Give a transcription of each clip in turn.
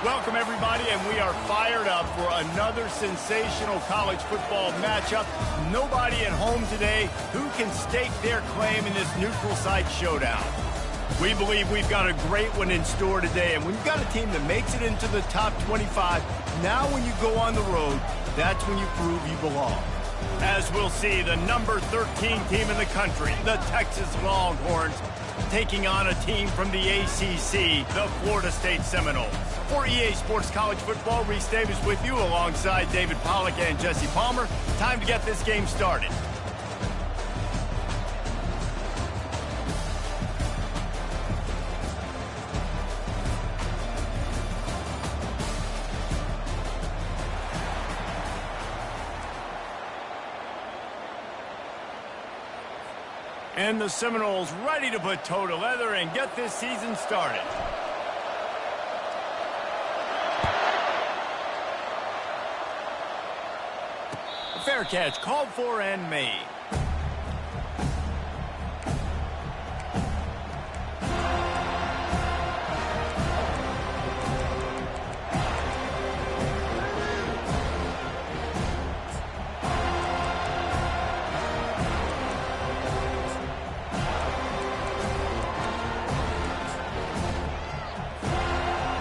Welcome, everybody, and we are fired up for another sensational college football matchup. Nobody at home today who can stake their claim in this neutral site showdown. We believe we've got a great one in store today, and when you've got a team that makes it into the top 25, now when you go on the road, that's when you prove you belong. As we'll see, the number 13 team in the country, the Texas Longhorns, taking on a team from the ACC, the Florida State Seminoles. For EA Sports College Football, Reese Davis with you alongside David Pollack and Jesse Palmer. Time to get this game started. And the Seminoles ready to put toe to leather and get this season started. A fair catch called for and made.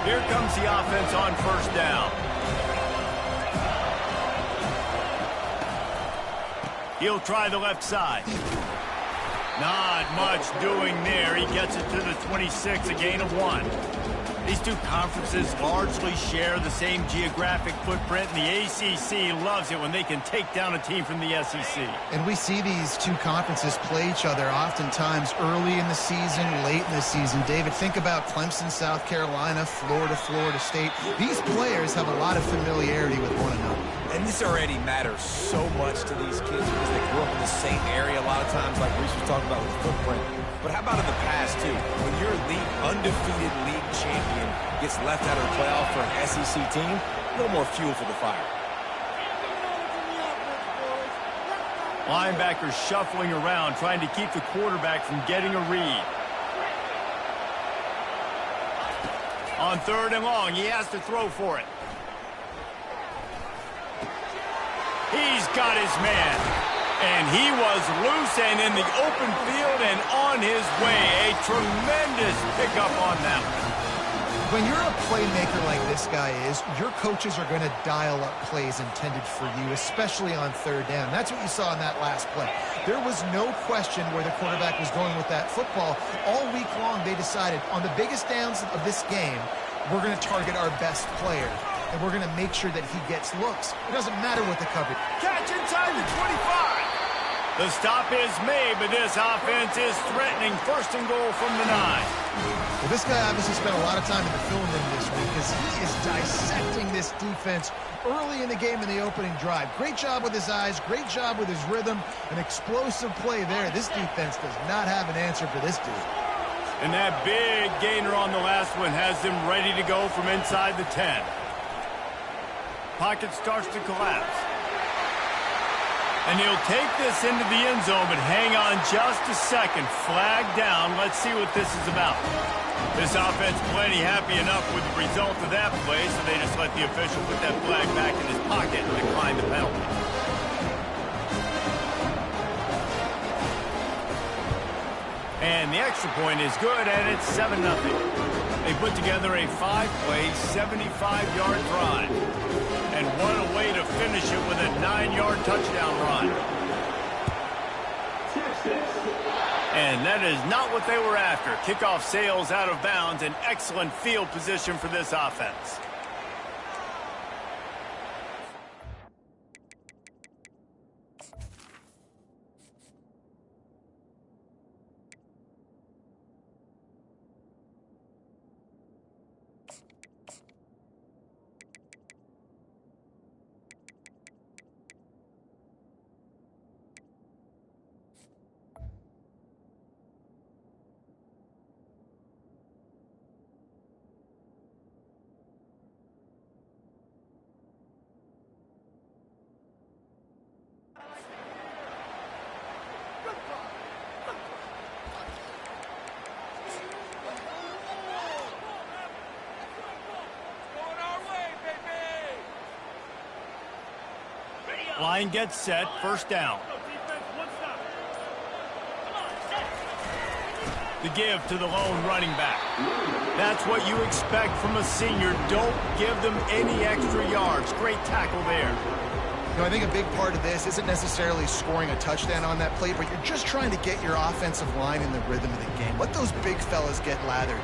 Here comes the offense on first down. He'll try the left side. Not much doing there. He gets it to the 26, a gain of 1. These two conferences largely share the same geographic footprint, and the ACC loves it when they can take down a team from the SEC. And we see these two conferences play each other oftentimes early in the season, late in the season. David, think about Clemson, South Carolina, Florida, Florida State. These players have a lot of familiarity with one another. And this already matters so much to these kids because they grew up in the same area a lot of times, like Reese was talking about with footprint. But how about in the past, too? When your undefeated league champion gets left out of the playoff for an SEC team, a little more fuel for the fire. Linebackers shuffling around, trying to keep the quarterback from getting a read. On 3rd and long, he has to throw for it. He's got his man. And he was loose and in the open field and on his way. A tremendous pickup on that one. When you're a playmaker like this guy is, your coaches are going to dial up plays intended for you, especially on 3rd down. That's what you saw in that last play. There was no question where the quarterback was going with that football. All week long, they decided on the biggest downs of this game, we're going to target our best player. And we're going to make sure that he gets looks. It doesn't matter what the coverage. Catch inside the 25. The stop is made, but this offense is threatening 1st and goal from the 9. Well, this guy obviously spent a lot of time in the film room this week because he is dissecting this defense early in the game in the opening drive. Great job with his eyes, great job with his rhythm, an explosive play there. This defense does not have an answer for this dude. And that big gainer on the last one has them ready to go from inside the 10. Pocket starts to collapse. And he'll take this into the end zone, but hang on just a second. Flag down. Let's see what this is about. This offense plenty happy enough with the result of that play, so they just let the official put that flag back in his pocket and decline the penalty. And the extra point is good, and it's 7-0. They put together a 5-play, 75-yard drive. And what a way to finish it with a 9-yard touchdown run. And that is not what they were after. Kickoff sails out of bounds, an excellent field position for this offense. Line gets set, first down. The give to the lone running back. That's what you expect from a senior. Don't give them any extra yards. Great tackle there. You know, I think a big part of this isn't necessarily scoring a touchdown on that play, but you're just trying to get your offensive line in the rhythm of the game. Let those big fellas get lathered.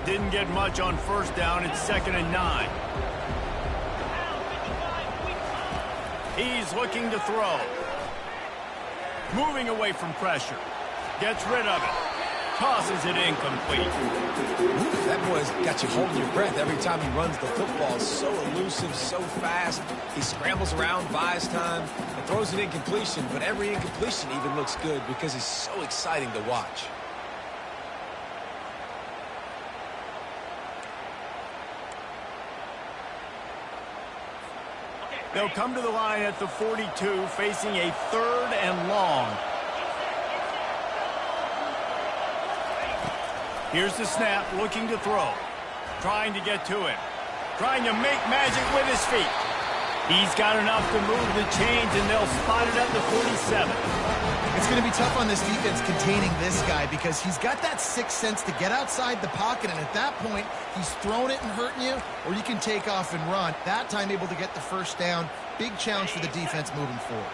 Didn't get much on first down. It's 2nd and 9. He's looking to throw. Moving away from pressure. Gets rid of it. Tosses it incomplete. Ooh, that boy's got you holding your breath every time he runs the football. So elusive, so fast. He scrambles around, buys time, and throws an incompletion. But every incompletion even looks good because he's so exciting to watch. They'll come to the line at the 42, facing a 3rd and long. Here's the snap, looking to throw. Trying to get to him. Trying to make magic with his feet. He's got enough to move the chains, and they'll spot it at the 47. It's going to be tough on this defense containing this guy because he's got that sixth sense to get outside the pocket, and at that point, he's throwing it and hurting you, or you can take off and run. That time able to get the first down. Big challenge for the defense moving forward.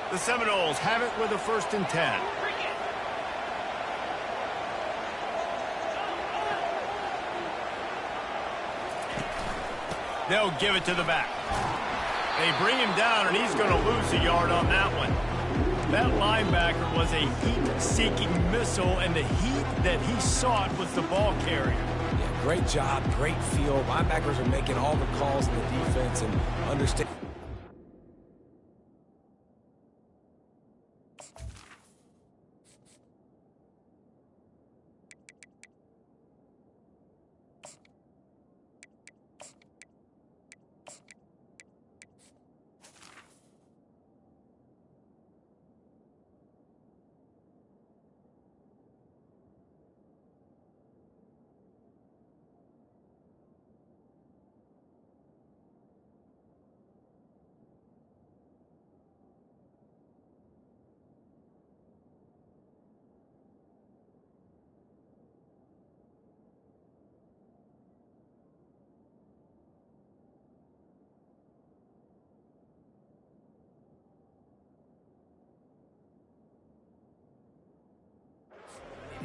The Seminoles have it with a 1st and 10. They'll give it to the back. They bring him down, and he's going to lose a yard on that one. That linebacker was a heat-seeking missile, and the heat that he sought was the ball carrier. Yeah, great job, great feel. Linebackers are making all the calls in the defense and understand.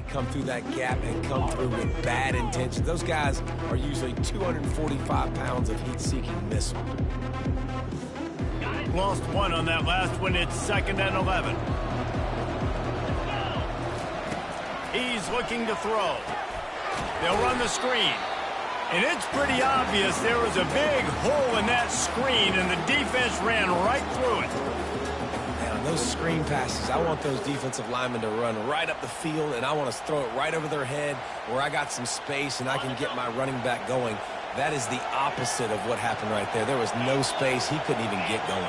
Come through that gap and come through with bad intentions. Those guys are usually 245 pounds of heat-seeking missile. Lost one on that last one. It's 2nd and 11. He's looking to throw. They'll run the screen. And it's pretty obvious there was a big hole in that screen, and the defense ran right through it. Those screen passes, I want those defensive linemen to run right up the field, and I want to throw it right over their head where I got some space and I can get my running back going. That is the opposite of what happened right there. There was no space. He couldn't even get going.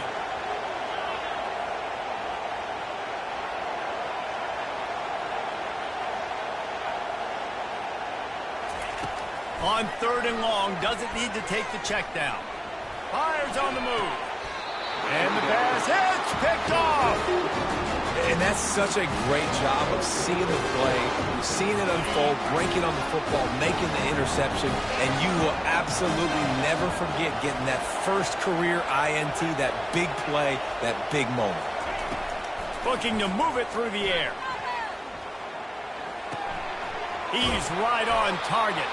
On 3rd and long, doesn't need to take the check down. Fires on the move. And the pass hits, picked off. And that's such a great job of seeing the play, seeing it unfold, breaking on the football, making the interception, and you will absolutely never forget getting that first career INT, that big play, that big moment. Looking to move it through the air. He's right on target.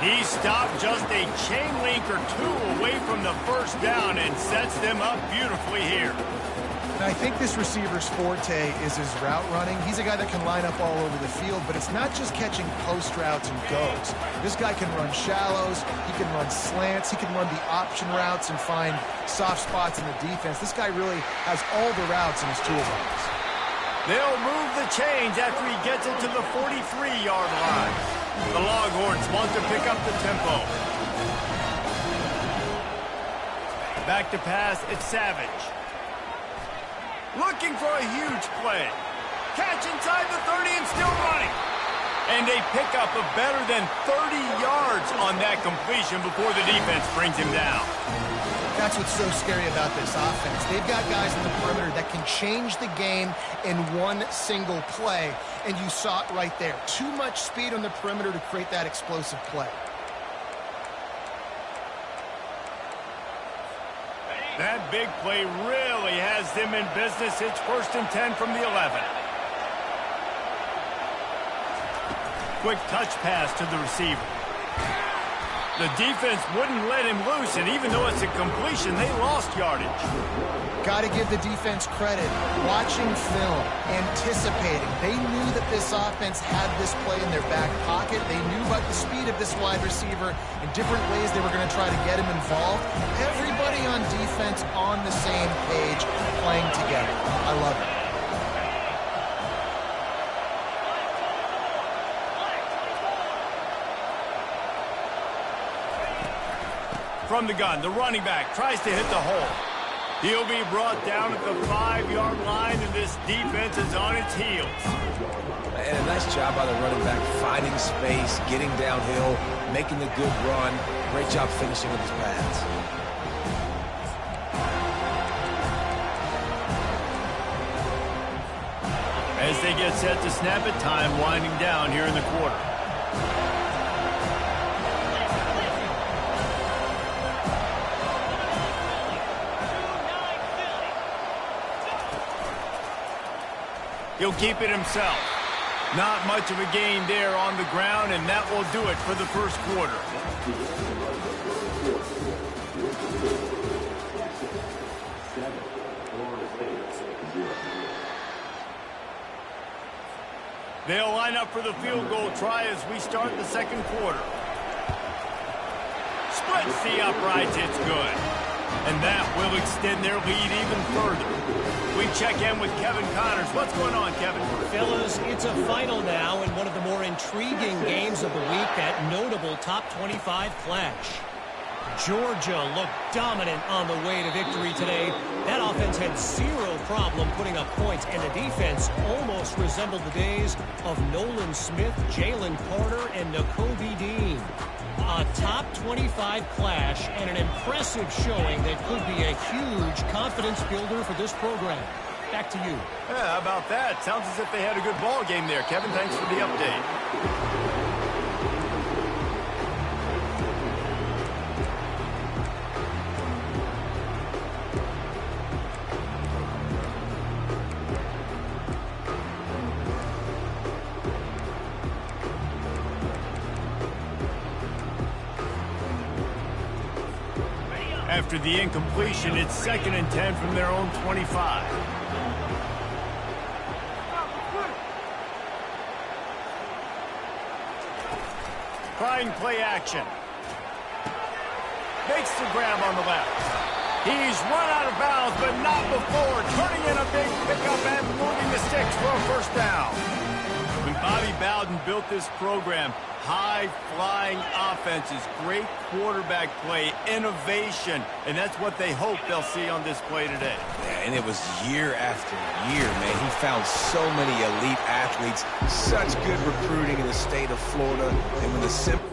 He stopped just a chain link or two away from the first down and sets them up beautifully here. And I think this receiver's forte is his route running. He's a guy that can line up all over the field, but it's not just catching post routes and goes. This guy can run shallows, he can run slants, he can run the option routes and find soft spots in the defense. This guy really has all the routes in his toolbox. They'll move the chains after he gets it to the 43-yard line. The Longhorns want to pick up the tempo. Back to pass, it's Savage. Looking for a huge play. Catch inside the 30 and still running. And a pickup of better than 30 yards on that completion before the defense brings him down. That's what's so scary about this offense. They've got guys in the perimeter that can change the game in one single play, and you saw it right there. Too much speed on the perimeter to create that explosive play. That big play really has them in business. It's 1st and 10 from the 11. Quick touch pass to the receiver. The defense wouldn't let him loose, and even though it's a completion, they lost yardage. Got to give the defense credit. Watching film, anticipating. They knew that this offense had this play in their back pocket. They knew about the speed of this wide receiver in different ways they were going to try to get him involved. Everybody on defense on the same page, playing together. I love it. From the gun, the running back tries to hit the hole. He'll be brought down at the 5-yard line, and this defense is on its heels. And a nice job by the running back, finding space, getting downhill, making the good run. Great job finishing with his pads. As they get set to snap it, time winding down here in the quarter. He'll keep it himself. Not much of a gain there on the ground, and that will do it for the first quarter. They'll line up for the field goal try as we start the second quarter. Splits the uprights, it's good. And that will extend their lead even further. We check in with Kevin Connors. What's going on, Kevin? Fellas, it's a final now in one of the more intriguing games of the week, that notable top 25 clash. Georgia looked dominant on the way to victory today. That offense had zero problem putting up points, and the defense almost resembled the days of Nolan Smith, Jalen Carter, and Nakobe Dean. A top 25 clash and an impressive showing that could be a huge confidence builder for this program. Back to you. Yeah, how about that? Sounds as if they had a good ball game there. Kevin, thanks for the update. After the incompletion, it's 2nd and 10 from their own 25. Trying play action. Makes the grab on the left. He's run out of bounds, but not before. Turning in a big pickup and moving the sticks for a first down. When Bobby Bowden built this program, high-flying offenses, great quarterback play, innovation, and that's what they hope they'll see on display today. Yeah, and it was year after year, man. He found so many elite athletes, such good recruiting in the state of Florida, and with a simple...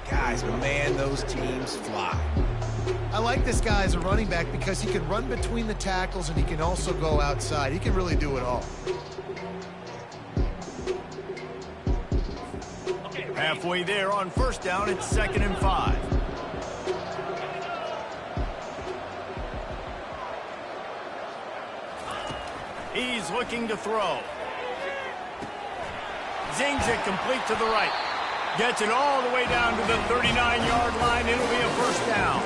Guys, but man, those teams fly. I like this guy as a running back because he can run between the tackles and he can also go outside. He can really do it all. Halfway there on first down, it's 2nd and 5. He's looking to throw. Zings it complete to the right. Gets it all the way down to the 39-yard line. It'll be a first down.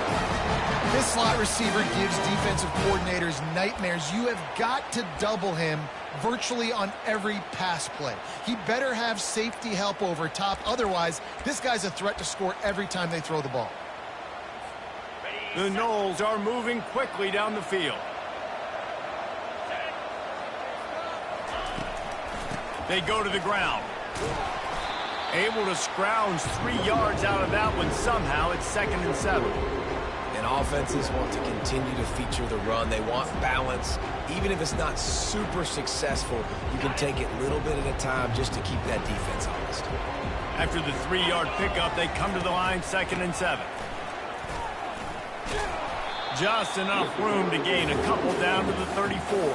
This slot receiver gives defensive coordinators nightmares. You have got to double him virtually on every pass play. He better have safety help over top. Otherwise, this guy's a threat to score every time they throw the ball. The Noles are moving quickly down the field. They go to the ground. Able to scrounge 3 yards out of that one somehow. It's 2nd and 7. And offenses want to continue to feature the run. They want balance. Even if it's not super successful, you can take it little bit at a time just to keep that defense honest. After the 3-yard pickup, they come to the line, 2nd and 7. Just enough room to gain a couple down to the 34.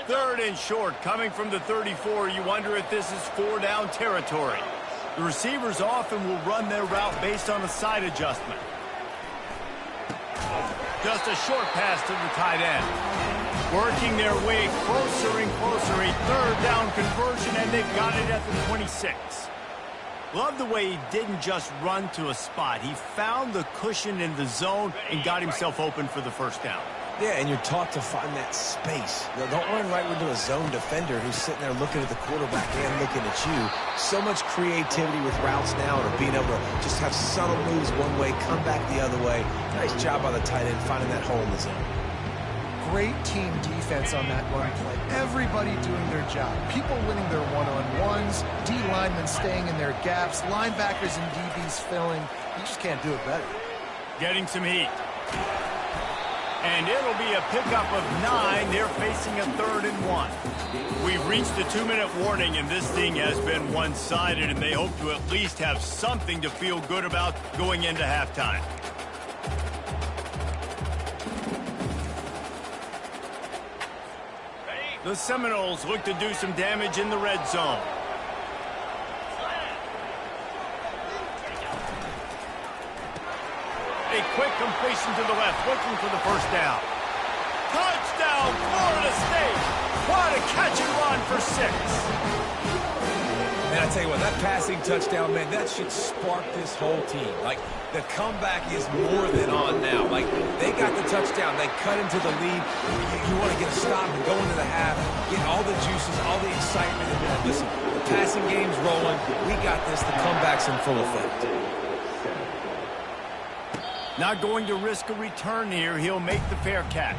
Third and short, coming from the 34. You wonder if this is 4-down territory. The receivers often will run their route based on a side adjustment. Just a short pass to the tight end. Working their way closer and closer. A 3rd down conversion, and they've got it at the 26. Love the way he didn't just run to a spot. He found the cushion in the zone and got himself open for the first down. Yeah, and you're taught to find that space. You know, don't run right into a zone defender who's sitting there looking at the quarterback and looking at you. So much creativity with routes now, or being able to just have subtle moves one way, come back the other way. Nice job by the tight end finding that hole in the zone. Great team defense on that run play. Everybody doing their job. People winning their one-on-ones, D linemen staying in their gaps, linebackers and DBs filling. You just can't do it better. Getting some heat. And it'll be a pickup of 9. They're facing a 3rd and 1. We've reached the 2-minute warning, and this thing has been one-sided, and they hope to at least have something to feel good about going into halftime. The Seminoles look to do some damage in the red zone. A quick completion to the left, looking for the first down. Touchdown, Florida State! What a catch and run for 6. Man, I tell you what, that passing touchdown, man, that should spark this whole team. Like, the comeback is more than on now. Like, they got the touchdown. They cut into the lead. You want to get a stop and go into the half, get all the juices, all the excitement. And listen, the passing game's rolling. We got this. The comeback's in full effect. Not going to risk a return here. He'll make the fair catch.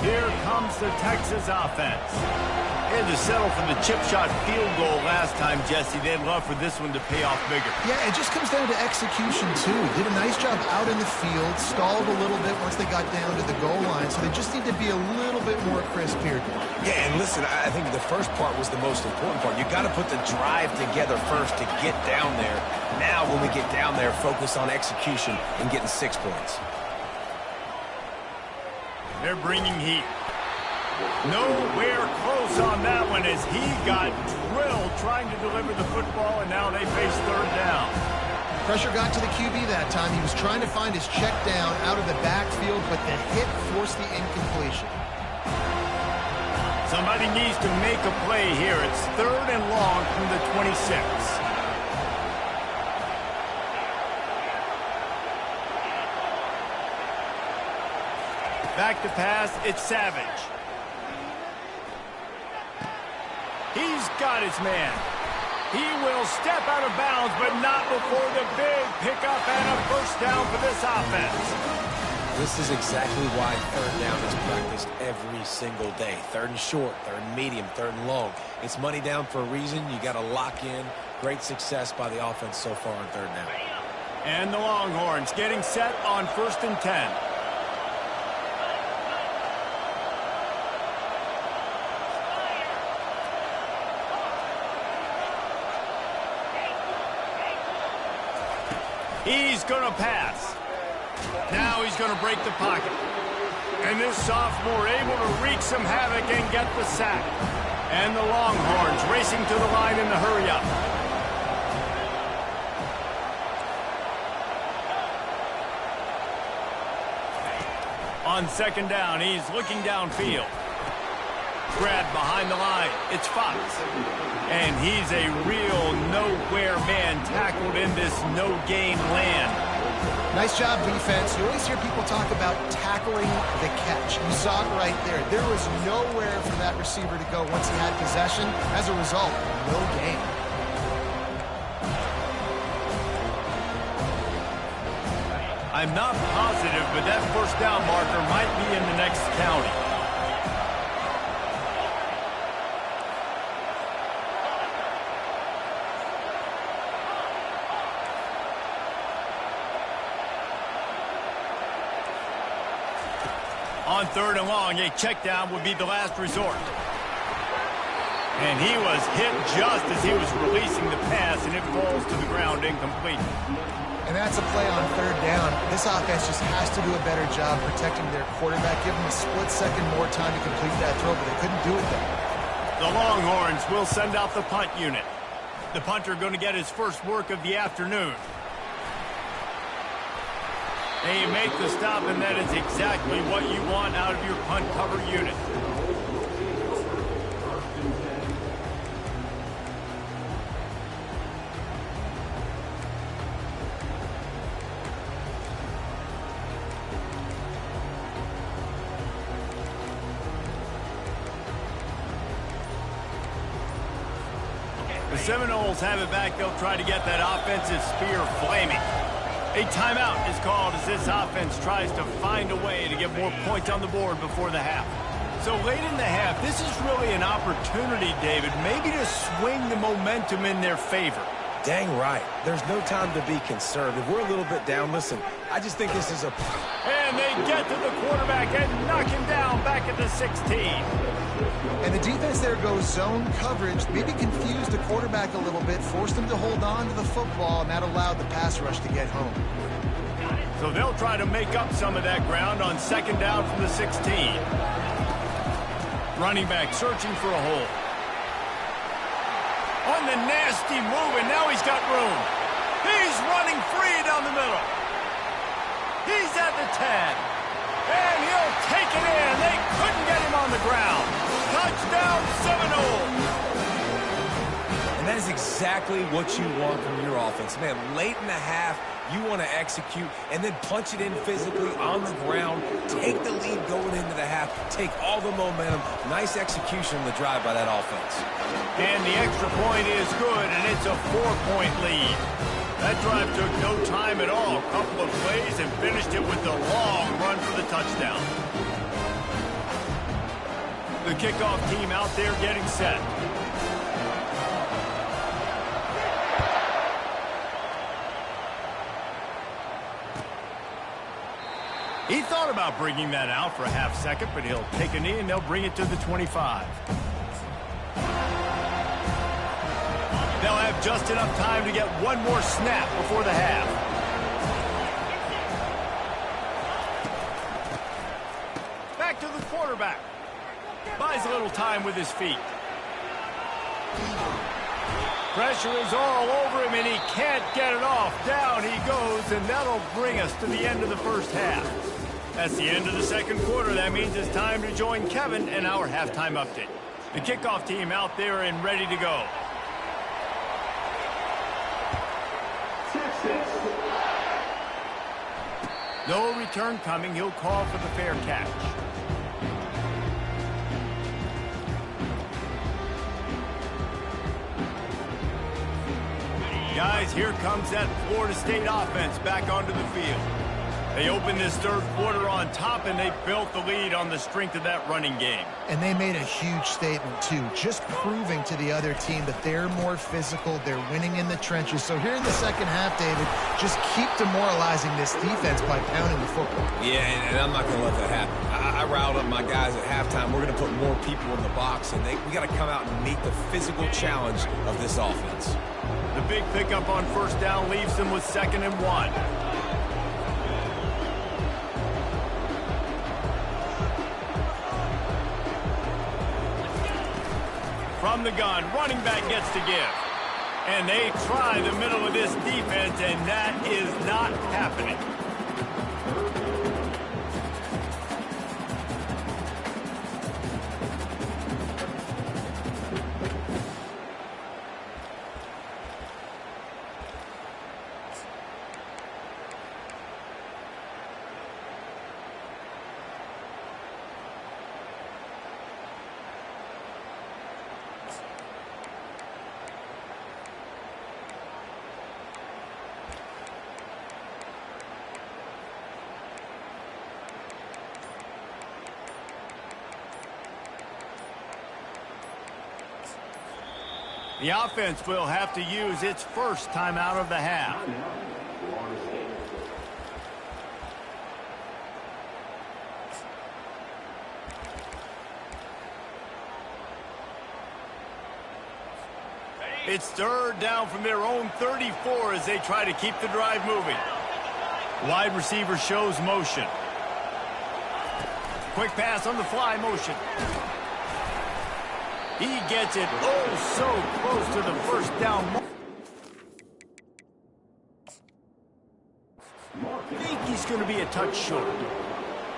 Here comes the Texas offense. They had to settle for the chip shot field goal last time, Jesse. They'd love for this one to pay off bigger. Yeah, it just comes down to execution, too. Did a nice job out in the field, stalled a little bit once they got down to the goal line, so they just need to be a little bit more crisp here. Yeah, and listen, I think the first part was the most important part. You got to put the drive together first to get down there. Now, when we get down there, focus on execution and getting 6 points. They're bringing heat. Nowhere close on that one as he got drilled trying to deliver the football, and now they face 3rd down. Pressure got to the QB that time. He was trying to find his check down out of the backfield, but the hit forced the incompletion. Somebody needs to make a play here. It's 3rd and long from the 26. Back to pass, it's Savage. He's got his man. He will step out of bounds, but not before the big pickup and a first down for this offense. This is exactly why third down is practiced every single day. Third and short, third and medium, third and long. It's money down for a reason. You got to lock in. Great success by the offense so far on third down. And the Longhorns getting set on 1st and 10. He's going to pass. Now he's going to break the pocket. And this sophomore able to wreak some havoc and get the sack. And the Longhorns racing to the line in the hurry-up. On 2nd down, he's looking downfield. Grabbed behind the line. It's Fox. And he's a real nowhere man tackled in this no-gain land. Nice job, defense. You always hear people talk about tackling the catch. You saw it right there. There was nowhere for that receiver to go once he had possession. As a result, no gain. I'm not positive, but that first down marker might be in the next county. On 3rd and long, a check down would be the last resort. And he was hit just as he was releasing the pass, and it falls to the ground incomplete. And that's a play on 3rd down. This offense just has to do a better job protecting their quarterback. Give them a split second more time to complete that throw, but they couldn't do it there. The Longhorns will send out the punt unit. The punter going to get his first work of the afternoon. They make the stop, and that is exactly what you want out of your punt cover unit. The Seminoles have it back. They'll try to get that offensive spear flaming. A timeout is called as this offense tries to find a way to get more points on the board before the half. So late in the half, this is really an opportunity, David, maybe to swing the momentum in their favor. Dang right. There's no time to be conservative. We're a little bit down. Listen, I just think this is a... And they get to the quarterback and knock him down back at the 16. And the defense there goes zone coverage, maybe confused the quarterback a little bit, forced him to hold on to the football, and that allowed the pass rush to get home. So they'll try to make up some of that ground on 2nd down from the 16. Running back searching for a hole. On the nasty move, and now he's got room. He's running free down the middle. He's at the 10. And he'll take it in. They couldn't get him on the ground. Touchdown, Seminoles. And that is exactly what you want from your offense. Man, late in the half, you want to execute and then punch it in physically on the ground. Take the lead going into the half. Take all the momentum. Nice execution on the drive by that offense. And the extra point is good, and it's a 4-point lead. That drive took no time at all. A couple of plays and finished it with the long run for the touchdown. The kickoff team out there getting set. He thought about bringing that out for a half second, but he'll take a knee and they'll bring it to the 25. They'll have just enough time to get one more snap before the half. Back to the quarterback. Buys a little time with his feet. Pressure is all over him, and he can't get it off. Down he goes, and that'll bring us to the end of the first half. That's the end of the second quarter. That means it's time to join Kevin and our halftime update. The kickoff team out there and ready to go. No return coming. He'll call for the fair catch. Guys, here comes that Florida State offense back onto the field. They opened this third quarter on top, and they built the lead on the strength of that running game. And they made a huge statement, too, just proving to the other team that they're more physical, they're winning in the trenches. So here in the second half, David, just keep demoralizing this defense by pounding the football. Yeah, and I'm not going to let that happen. I riled up my guys at halftime. We're going to put more people in the box, and we got to come out and meet the physical challenge of this offense. The big pickup on first down leaves them with 2nd and 1. From the gun, running back gets to give. And they try the middle of this defense, and that is not happening. The offense will have to use its first timeout of the half. It's 3rd down from their own 34 as they try to keep the drive moving. Wide receiver shows motion. Quick pass on the fly motion. He gets it so close to the first down. I think he's going to be a touch short.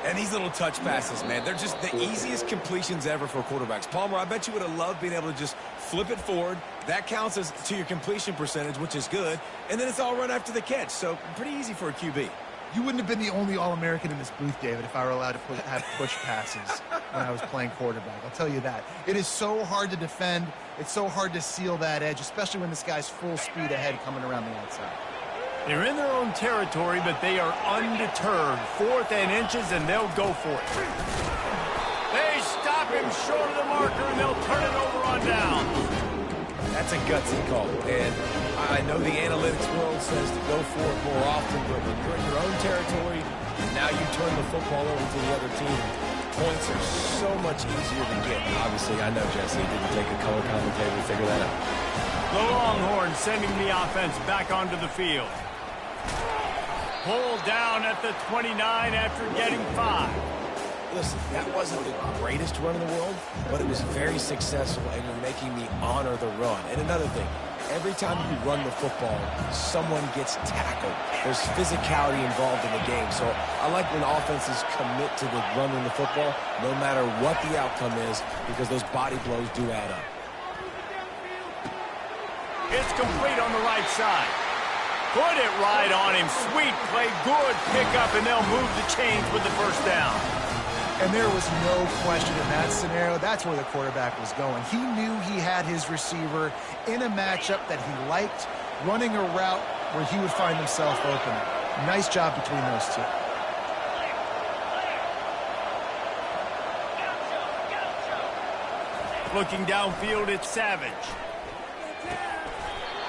And these little touch passes, man, they're just the easiest completions ever for quarterbacks. Palmer, I bet you would have loved being able to just flip it forward. That counts as to your completion percentage, which is good. And then it's all run after the catch. So pretty easy for a QB. You wouldn't have been the only All-American in this booth, David, if I were allowed to have push passes when I was playing quarterback. I'll tell you that. It is so hard to defend. It's so hard to seal that edge, especially when this guy's full speed ahead coming around the outside. They're in their own territory, but they are undeterred. 4th and inches, and they'll go for it. They stop him short of the marker, and they'll turn it over on down. That's a gutsy call. And I know the analytics world says to go for it more often, but when you're in your own territory, and now you turn the football over to the other team, points are so much easier to get. Obviously, I know, Jesse, it didn't take a color commentator to figure that out. The Longhorns sending the offense back onto the field. Pulled down at the 29 after getting 5. Listen, that wasn't the greatest run in the world, but it was very successful, and you're making me honor the run. And another thing, every time you run the football, someone gets tackled. There's physicality involved in the game. So I like when offenses commit to the running the football, no matter what the outcome is, because those body blows do add up. It's complete on the right side. Put it right on him. Sweet play, good pickup, and they'll move the chains with the first down. And there was no question in that scenario. That's where the quarterback was going. He knew he had his receiver in a matchup that he liked, running a route where he would find himself open. Nice job between those two. Looking downfield, it's Savage.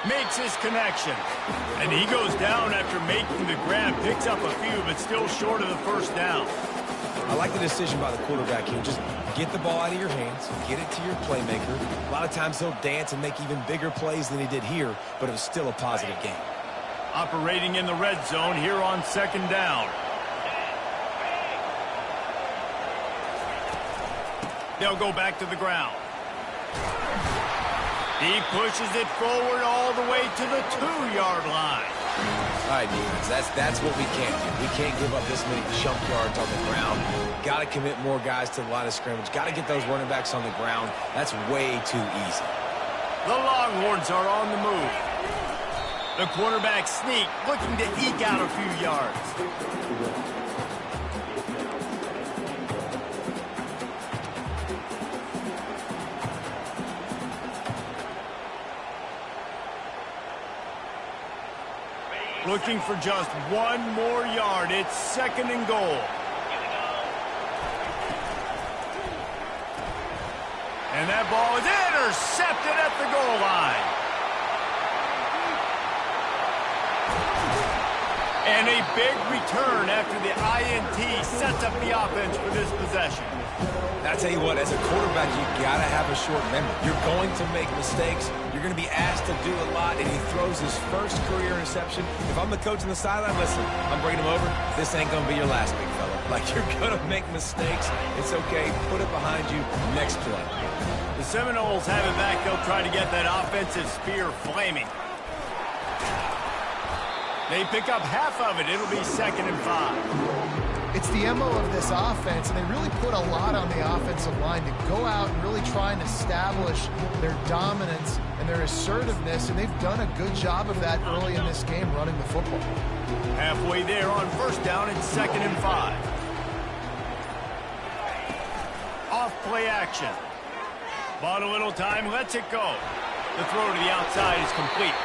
Makes his connection. And he goes down after making the grab. Picks up a few, but still short of the first down. I like the decision by the quarterback here. Just get the ball out of your hands, get it to your playmaker. A lot of times he'll dance and make even bigger plays than he did here, but it was still a positive game. Operating in the red zone here on 2nd down. They'll go back to the ground. He pushes it forward all the way to the 2-yard line. All right, defense, that's what we can't do. We can't give up this many chunk yards on the ground. Got to commit more guys to the line of scrimmage. Got to get those running backs on the ground. That's way too easy. The Longhorns are on the move. The quarterback sneak, looking to eke out a few yards. Looking for just one more yard. It's 2nd and goal. And that ball is intercepted at the goal line. And a big return after the INT sets up the offense for this possession. I tell you what, as a quarterback, you got to have a short memory. You're going to make mistakes. You're going to be asked to do a lot, and he throws his first career interception. If I'm the coach on the sideline, listen, I'm bringing him over. This ain't going to be your last, big fella. Like, you're going to make mistakes. It's okay. Put it behind you. Next play. The Seminoles have it back. They'll try to get that offensive spear flaming. They pick up half of it. It'll be 2nd and 5. It's the MO of this offense, and they really put a lot on the offensive line to go out and really try and establish their dominance and their assertiveness, and they've done a good job of that early in this game running the football. Halfway there on 1st down, it's 2nd and 5. Off play action. Bought a little time, lets it go. The throw to the outside is complete.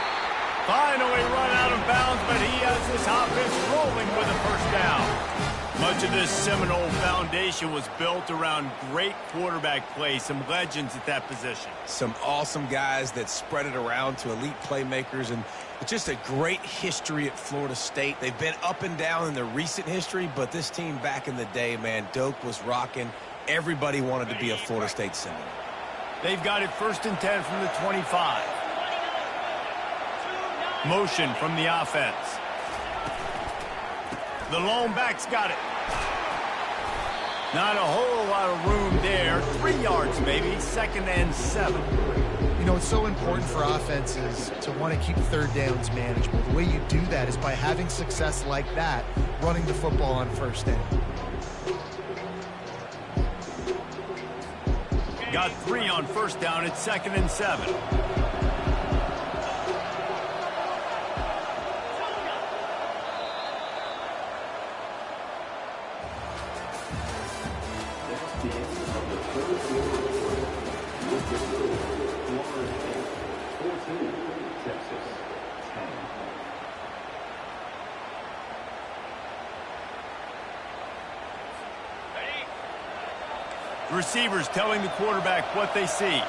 Finally run out of bounds, but he has this offense rolling with a 1st down. Much of this Seminole foundation was built around great quarterback play, some legends at that position. Some awesome guys that spread it around to elite playmakers, and it's just a great history at Florida State. They've been up and down in the recent history, but this team back in the day, man, Doak was rocking. Everybody wanted to be a Florida State Seminole. They've got it 1st and 10 from the 25. Motion from the offense. The lone back's got it. Not a whole lot of room there. 3 yards maybe. 2nd and 7. You know, it's so important for offenses to want to keep 3rd downs manageable. The way you do that is by having success like that, running the football on 1st down. Got 3 on 1st down. It's 2nd and 7. Receivers telling the quarterback what they see.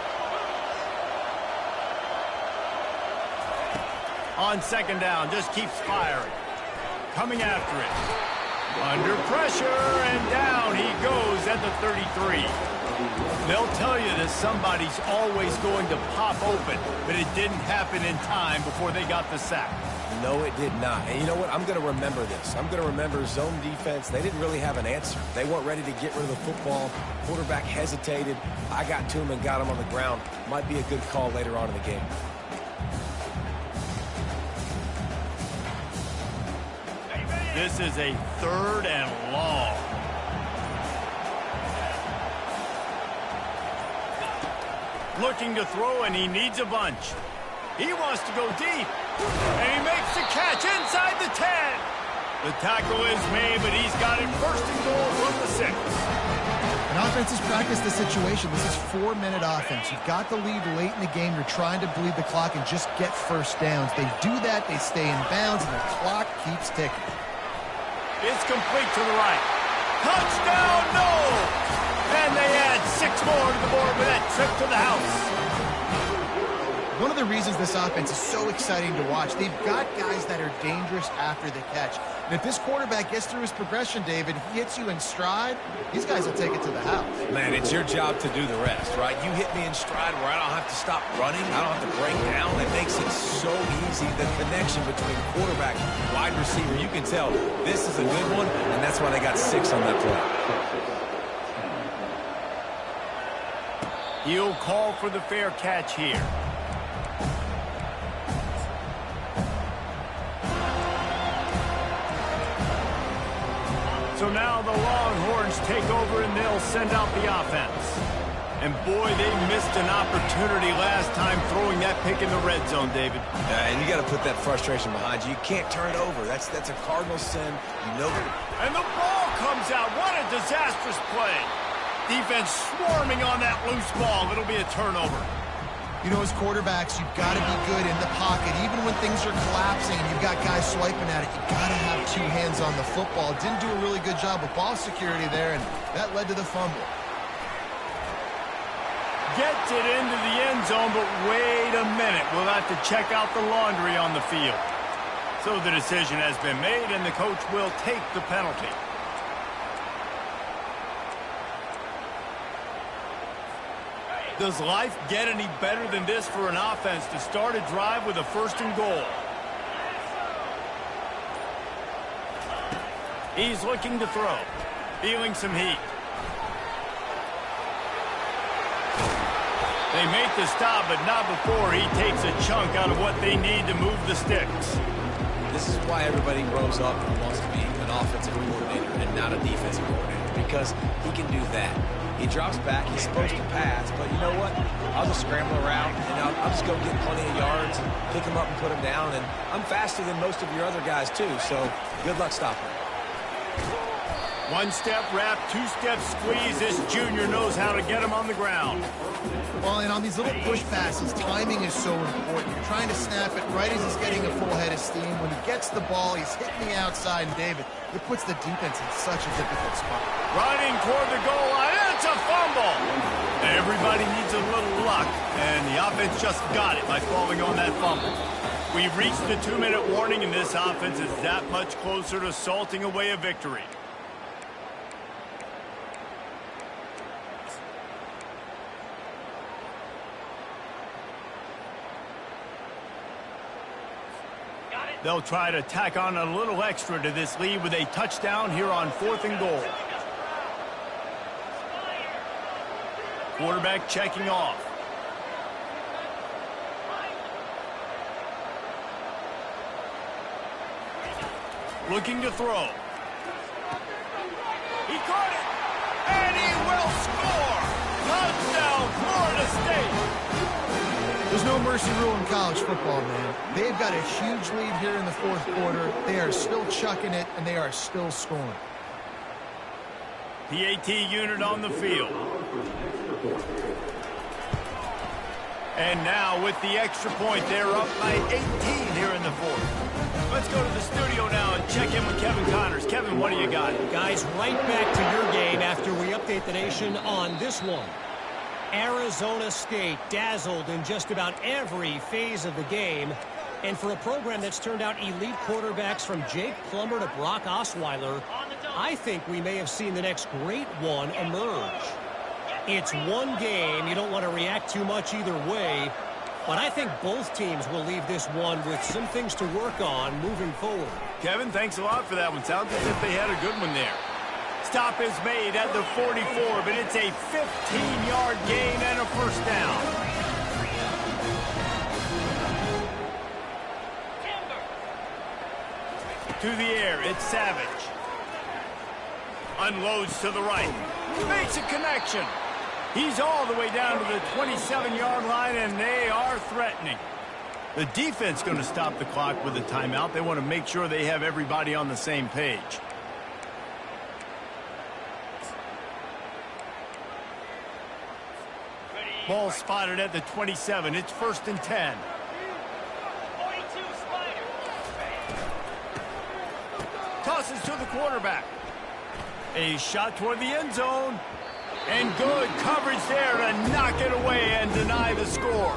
On 2nd down, just keeps firing. Coming after it. Under pressure, and down he goes at the 33. They'll tell you that somebody's always going to pop open, but it didn't happen in time before they got the sack. No, it did not. And you know what? I'm going to remember this. I'm going to remember zone defense. They didn't really have an answer. They weren't ready to get rid of the football. Quarterback hesitated. I got to him and got him on the ground. Might be a good call later on in the game. This is a 3rd and long. Looking to throw, and he needs a bunch. He wants to go deep, and he makes the catch inside the 10. The tackle is made, but he's got it 1st and goal from the 6. An offense has practiced the situation. This is 4-minute offense. You've got the lead late in the game. You're trying to bleed the clock and just get 1st downs. They do that, they stay in bounds, and the clock keeps ticking. It's complete to the right. Touchdown, no! And they add 6 more to the board with that trip to the house. One of the reasons this offense is so exciting to watch, they've got guys that are dangerous after the catch. And if this quarterback gets through his progression, David, he hits you in stride, these guys will take it to the house. Man, it's your job to do the rest, right? You hit me in stride where I don't have to stop running. I don't have to break down. It makes it so easy. The connection between quarterback and wide receiver, you can tell this is a good one, and that's why they got 6 on that play. He'll call for the fair catch here. So now the Longhorns take over and they'll send out the offense. And boy, they missed an opportunity last time throwing that pick in the red zone, David. And you got to put that frustration behind you. You can't turn it over. That's a cardinal sin. You know it. And the ball comes out. What a disastrous play. Defense swarming on that loose ball. It'll be a turnover. You know, as quarterbacks, you've got to be good in the pocket. Even when things are collapsing and you've got guys swiping at it, you've got to have two hands on the football. Didn't do a really good job of ball security there, and that led to the fumble. Gets it into the end zone, but wait a minute. We'll have to check out the laundry on the field. So the decision has been made, and the coach will take the penalty. Does life get any better than this for an offense to start a drive with a 1st and goal? He's looking to throw. Feeling some heat. They make the stop, but not before he takes a chunk out of what they need to move the sticks. This is why everybody grows up and wants to be an offensive coordinator and not a defensive coordinator, because he can do that. He drops back, he's supposed to pass, but you know what? I'll just scramble around, and I'll just go get plenty of yards, pick him up and put him down, and I'm faster than most of your other guys too, so good luck stopping. 1-step wrap, 2-step squeeze. This junior knows how to get him on the ground. Well, and on these little push passes, timing is so important. You're trying to snap it right as he's getting a full head of steam. When he gets the ball, he's hitting the outside, and David, it puts the defense in such a difficult spot. Running toward the goal line, it's a fumble! Everybody needs a little luck, and the offense just got it by falling on that fumble. We've reached the 2-minute warning, and this offense is that much closer to salting away a victory. They'll try to tack on a little extra to this lead with a touchdown here on 4th and goal. Quarterback checking off. Looking to throw. He caught it, and he will score! Touchdown, Florida State! There's no mercy rule in college football, man. They've got a huge lead here in the 4th quarter. They are still chucking it, and they are still scoring. PAT unit on the field. And now with the extra point, they're up by 18 here in the 4th. Let's go to the studio now and check in with Kevin Connors. Kevin, what do you got? Guys, right back to your game after we update the nation on this one. Arizona State dazzled in just about every phase of the game. And for a program that's turned out elite quarterbacks from Jake Plummer to Brock Osweiler, I think we may have seen the next great one emerge. It's one game. You don't want to react too much either way. But I think both teams will leave this one with some things to work on moving forward. Kevin, thanks a lot for that one. Sounds as if they had a good one there. Stop is made at the 44, but it's a 15-yard gain and a 1st down. To the air, it's Savage. Unloads to the right. Makes a connection. He's all the way down to the 27-yard line, and they are threatening. The defense going to stop the clock with a timeout. They want to make sure they have everybody on the same page. Ball spotted at the 27. It's 1st and 10. Tosses to the quarterback. A shot toward the end zone. And good coverage there to knock it away and deny the score.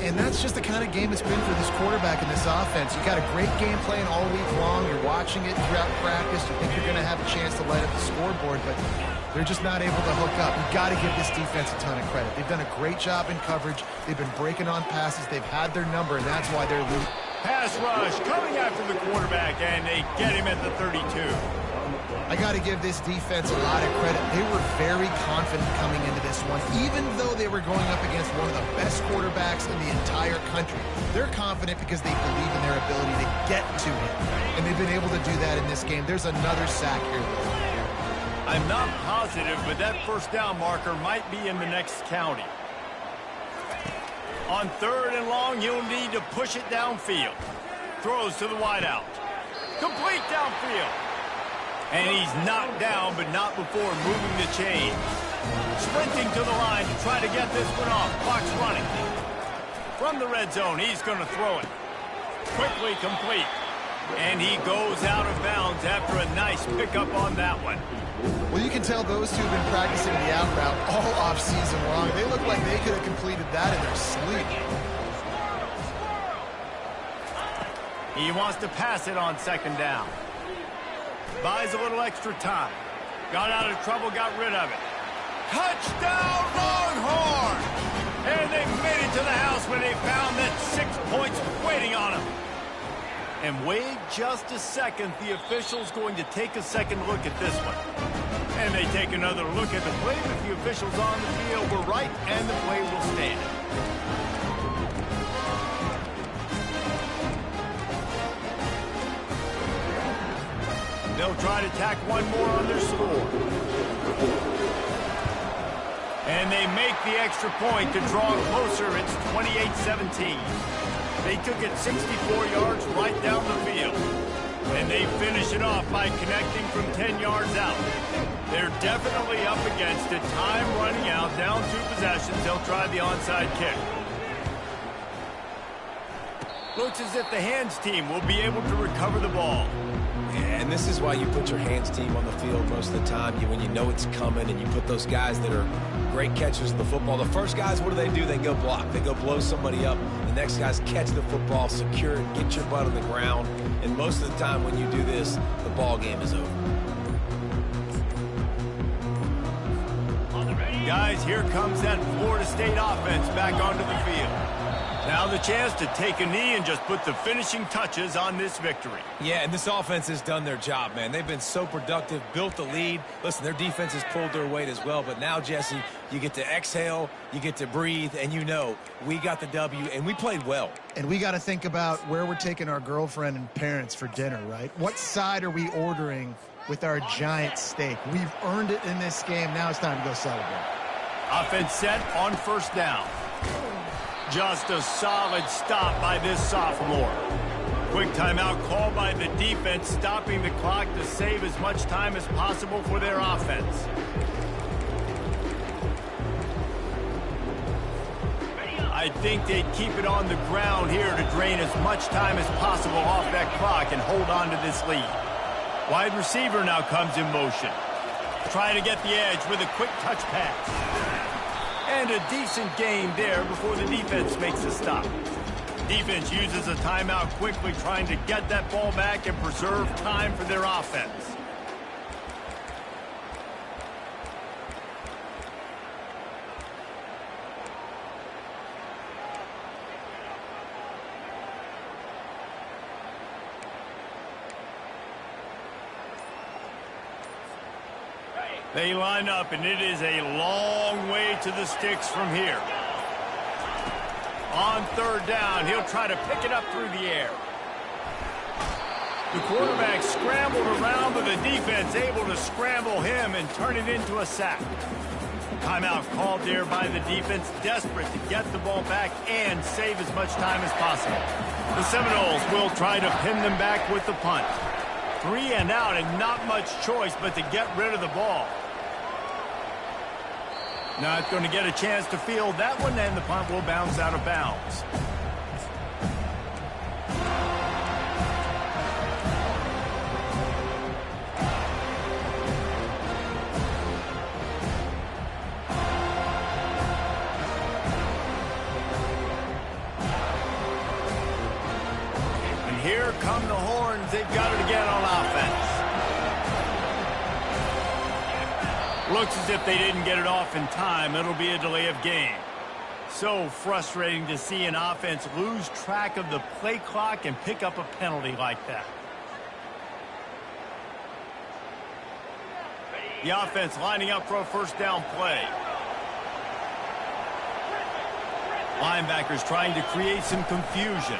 And that's just the kind of game it's been for this quarterback in this offense. You've got a great game plan all week long. You're watching it throughout practice. You think you're going to have a chance to light up the scoreboard, but they're just not able to hook up. You've got to give this defense a ton of credit. They've done a great job in coverage. They've been breaking on passes. They've had their number, and that's why they're leading. Pass rush coming after the quarterback, and they get him at the 32. I got to give this defense a lot of credit. They were very confident coming into this one, even though they were going up against one of the best quarterbacks in the entire country. They're confident because they believe in their ability to get to him, and they've been able to do that in this game. There's another sack here, though. I'm not positive, but that 1st down marker might be in the next county. On 3rd and long, he'll need to push it downfield. Throws to the wideout. Complete downfield. And he's knocked down, but not before moving the chain. Sprinting to the line to try to get this one off. Clock's running. From the red zone, he's going to throw it. Quickly complete. And he goes out of bounds after a nice pickup on that one. Well, you can tell those two have been practicing the out route all offseason long. They look like they could have completed that in their sleep. He wants to pass it on second down. Buys a little extra time. Got out of trouble, got rid of it. Touchdown, Longhorn! And they made it to the house when they found that 6 points waiting on them. And wait just a second, the official's going to take a second look at this one. And they take another look at the play, but the officials on the field were right, and the play will stand. They'll try to tack one more on their score. And they make the extra point to draw closer. It's 28-17. They took it 64 yards right down the field. And they finish it off by connecting from 10 yards out. They're definitely up against it. Time running out, down 2 possessions. They'll try the onside kick. Looks as if the hands team will be able to recover the ball. And this is why you put your hands team on the field most of the time. When you know it's coming and you put those guys that are great catchers of the football. The first guys, what do? They go block. They go blow somebody up. The next guys catch the football, secure it, get your butt on the ground. And most of the time when you do this, the ball game is over. Guys, here comes that Florida State offense back onto the field. Now the chance to take a knee and just put the finishing touches on this victory. Yeah, and this offense has done their job, man. They've been so productive, built the lead. Listen, their defense has pulled their weight as well. But now, Jesse, you get to exhale, you get to breathe, and you know we got the W, and we played well. And we got to think about where we're taking our girlfriend and parents for dinner, right? What side are we ordering with our giant steak? We've earned it in this game. Now it's time to go celebrate. Offense set on first down. Just a solid stop by this sophomore. Quick timeout called by the defense, stopping the clock to save as much time as possible for their offense. I think they'd keep it on the ground here to drain as much time as possible off that clock and hold on to this lead. Wide receiver now comes in motion. Trying to get the edge with a quick touch pass. And a decent gain there before the defense makes a stop. Defense uses a timeout quickly, trying to get that ball back and preserve time for their offense. They line up, and it is a long way to the sticks from here. On third down, he'll try to pick it up through the air. The quarterback scrambled around, but the defense able to scramble him and turn it into a sack. Timeout called there by the defense, desperate to get the ball back and save as much time as possible. The Seminoles will try to pin them back with the punt. 3 and out, and not much choice but to get rid of the ball. Not going to get a chance to field that one, and the punt will bounce out of bounds. And here come the horns. They've got it again on offense. Looks as if they didn't get it off in time. It'll be a delay of game. So frustrating to see an offense lose track of the play clock and pick up a penalty like that. The offense lining up for a first down play. Linebackers trying to create some confusion.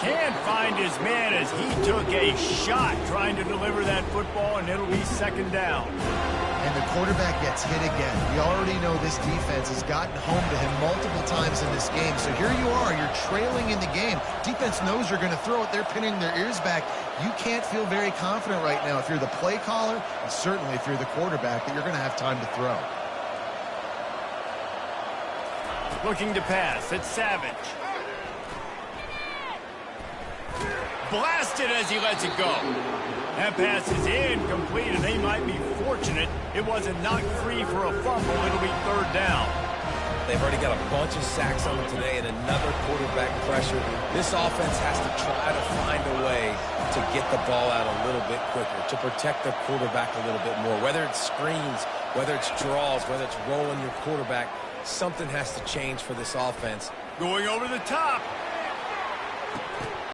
Can't find his man as he took a shot trying to deliver that football, and it'll be second down. And the quarterback gets hit again. We already know this defense has gotten home to him multiple times in this game. So here you are, you're trailing in the game. Defense knows you're going to throw it. They're pinning their ears back. You can't feel very confident right now if you're the play caller, and certainly if you're the quarterback, that you're going to have time to throw. Looking to pass. It's Savage. Blasted as he lets it go. That pass is incomplete, and they might be fortunate it wasn't knocked free for a fumble. It'll be third down. They've already got a bunch of sacks on them today and another quarterback pressure. This offense has to try to find a way to get the ball out a little bit quicker, to protect their quarterback a little bit more. Whether it's screens, whether it's draws, whether it's rolling your quarterback, something has to change for this offense. Going over the top.